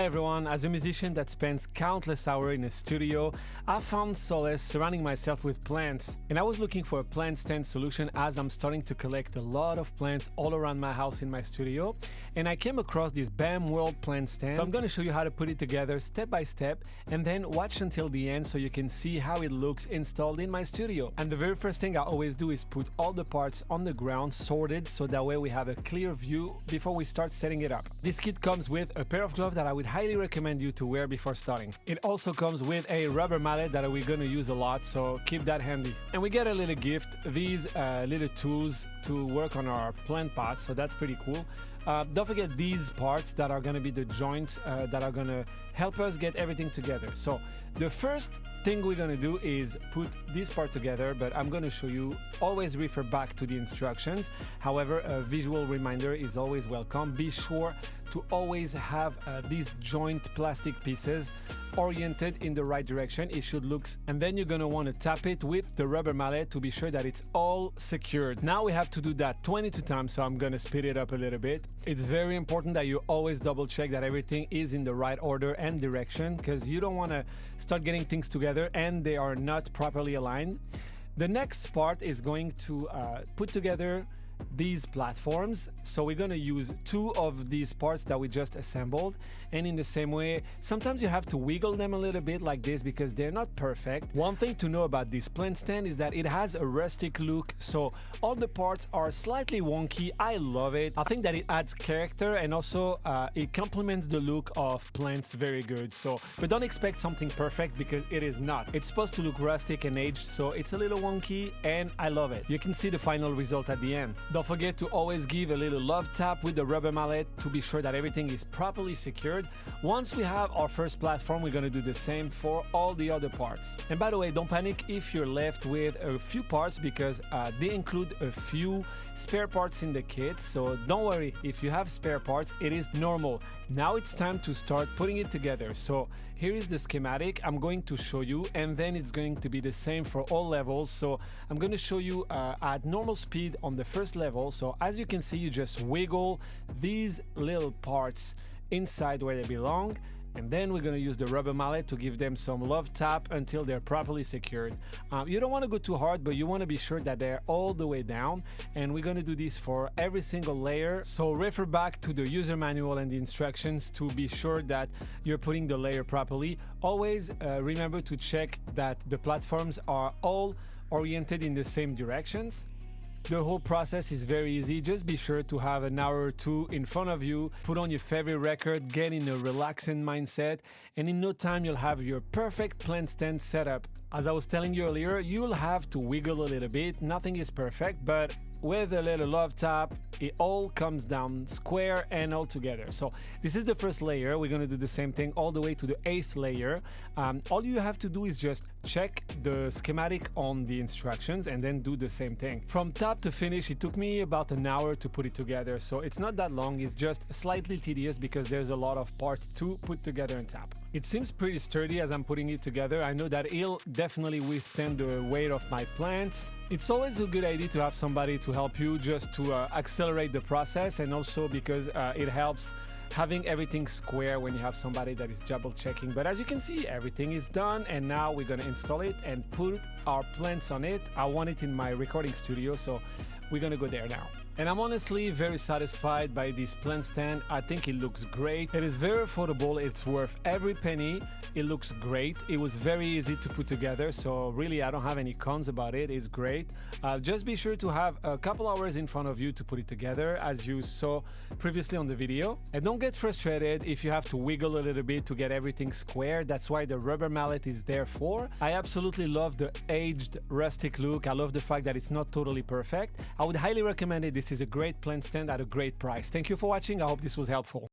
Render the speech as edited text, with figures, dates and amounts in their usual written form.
Hey everyone, as a musician that spends countless hours in a studio, I found solace surrounding myself with plants. And I was looking for a plant stand solution as I'm starting to collect a lot of plants all around my house in my studio. And I came across this Bamworld plant stand. So I'm going to show you how to put it together step by step and then watch until the end so you can see how it looks installed in my studio. And the very first thing I always do is put all the parts on the ground sorted so that way we have a clear view before we start setting it up. This kit comes with a pair of gloves that I would highly recommend you to wear before starting. It also comes with a rubber mallet that we're going to use a lot, so keep that handy. And we get a little gift, these little tools to work on our plant pots, so that's pretty cool. Don't forget these parts that are going to be the joints that are going to help us get everything together. So the first thing we're going to do is put this part together, but I'm going to show you, always refer back to the instructions. However, a visual reminder is always welcome. Be sure to always have these joint plastic pieces oriented in the right direction. It should look, and then you're going to want to tap it with the rubber mallet to be sure that it's all secured. Now we have to do that 22 times, so I'm going to speed it up a little bit. It's very important that you always double check that everything is in the right order and direction, because you don't want to start getting things together and they are not properly aligned. The next part is going to put together these platforms. So we're going to use two of these parts that we just assembled, and in the same way sometimes you have to wiggle them a little bit like this because they're not perfect. One thing to know about this plant stand is that it has a rustic look, so all the parts are slightly wonky. I love it. I think that it adds character and also it complements the look of plants very good. So but don't expect something perfect because it is not. It's supposed to look rustic and aged, so it's a little wonky and I love it. You can see the final result at the end. Don't forget to always give a little love tap with the rubber mallet to be sure that everything is properly secured. Once we have our first platform, we're going to do the same for all the other parts. And by the way, don't panic if you're left with a few parts because they include a few spare parts in the kit. So don't worry if you have spare parts, it is normal. Now it's time to start putting it together. So here is the schematic. I'm going to show you, and then it's going to be the same for all levels. So I'm going to show you at normal speed on the first level. So as you can see, you just wiggle these little parts inside where they belong, and then we're going to use the rubber mallet to give them some love tap until they're properly secured. You don't want to go too hard, but you want to be sure that they're all the way down, and we're going to do this for every single layer. So refer back to the user manual and the instructions to be sure that you're putting the layer properly. Always remember to check that the platforms are all oriented in the same directions. The whole process is very easy. Just be sure to have an hour or two in front of you, put on your favorite record, get in a relaxing mindset, and in no time you'll have your perfect plant stand set up. As I was telling you earlier, you'll have to wiggle a little bit. Nothing is perfect, but with a little love tap, it all comes down square and all together. So this is the first layer. We're going to do the same thing all the way to the 8th layer. All you have to do is just check the schematic on the instructions and then do the same thing. From top to finish, it took me about an hour to put it together. So it's not that long. It's just slightly tedious because there's a lot of parts to put together and tap. It seems pretty sturdy as I'm putting it together. I know that it'll definitely withstand the weight of my plants. It's always a good idea to have somebody to help you just to accelerate the process, and also because it helps having everything square when you have somebody that is double checking. But as you can see, everything is done, and now we're going to install it and put our plants on it. I want it in my recording studio, so we're going to go there now. And I'm honestly very satisfied by this plant stand. I think it looks great. It is very affordable. It's worth every penny. It looks great. It was very easy to put together, so really I don't have any cons about it. It's great. Just be sure to have a couple hours in front of you to put it together, as you saw previously on the video. And don't get frustrated if you have to wiggle a little bit to get everything square. That's why the rubber mallet is there for. I absolutely love the aged rustic look. I love the fact that it's not totally perfect. I would highly recommend it. This is a great plant stand at a great price. Thank you for watching. I hope this was helpful.